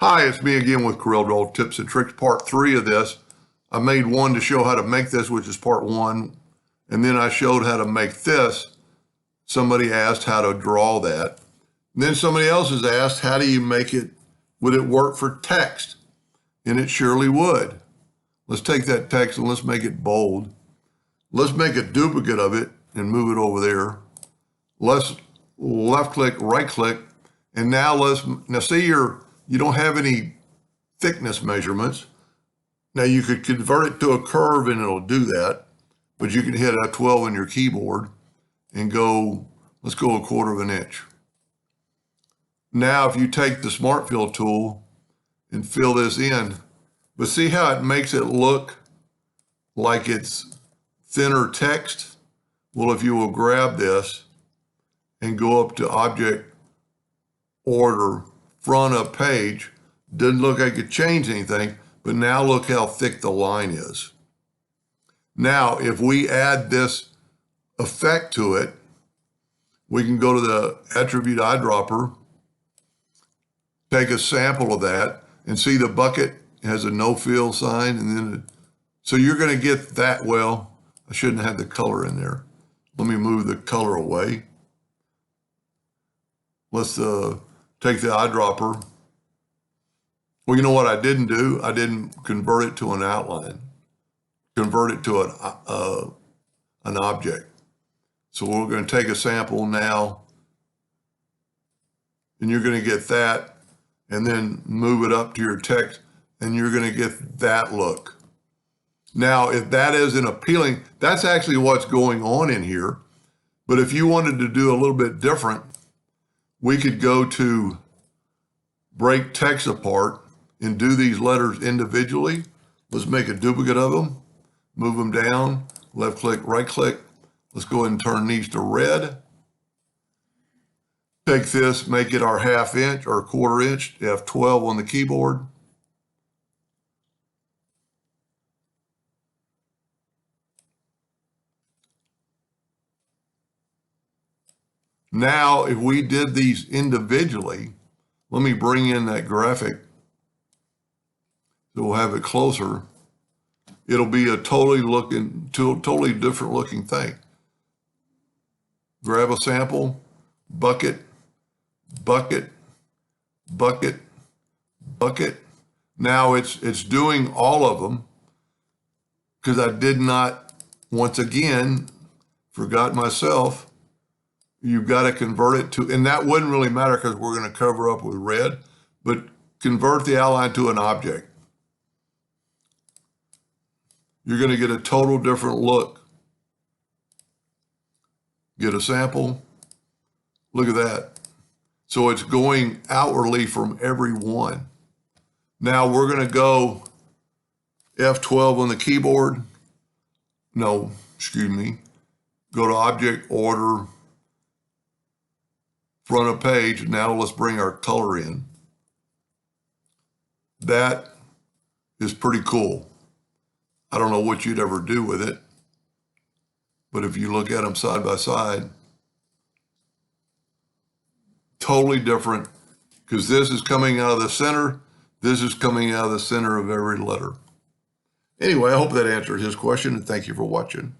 Hi, it's me again with CorelDraw Tips and Tricks, part 3 of this. I made one to show how to make this, which is part 1, and then I showed how to make this. Somebody asked how to draw that. And then somebody else has asked, how do you make it, would it work for text? And it surely would. Let's take that text and let's make it bold. Let's make a duplicate of it and move it over there. Let's left click, right click, and now see you don't have any thickness measurements. Now you could convert it to a curve and it'll do that, but you can hit F12 on your keyboard and go, let's go 1/4 of an inch. Now if you take the Smart Fill tool and fill this in, but see how it makes it look like it's thinner text? Well, if you will grab this and go up to Object, Order, Front of Page, didn't look like it changed anything, but now look how thick the line is. Now, if we add this effect to it, we can go to the attribute eyedropper, take a sample of that, and see the bucket has a no fill sign, and then so you're going to get that. Well, I shouldn't have the color in there. Let me move the color away. Let's take the eyedropper. Well, you know what I didn't do? I didn't convert it to an outline. Convert it to an object. So we're going to take a sample now, and you're going to get that, and then move it up to your text, and you're going to get that look. Now, if that isn't appealing, that's actually what's going on in here. But if you wanted to do a little bit different, we could go to break text apart and do these letters individually. Let's make a duplicate of them, move them down, left click, right click. Let's go ahead and turn these to red. Take this, make it our 1/2 inch or 1/4 inch, F12 on the keyboard. Now, if we did these individually, let me bring in that graphic so we'll have it closer. It'll be a totally different looking thing. Grab a sample, bucket, bucket, bucket, bucket. Now it's doing all of them because I did not, once again, forgot myself. You've got to convert it to, and that wouldn't really matter because we're going to cover up with red, but convert the outline to an object. You're going to get a total different look. Get a sample. Look at that. So it's going outwardly from every one. Now we're going to go F12 on the keyboard. No, excuse me. Go to Object, Order, Front of Page. Now let's bring our color in. That is pretty cool. I don't know what you'd ever do with it, but if you look at them side by side, totally different, because this is coming out of the center. This is coming out of the center of every letter. Anyway, I hope that answered his question, and thank you for watching.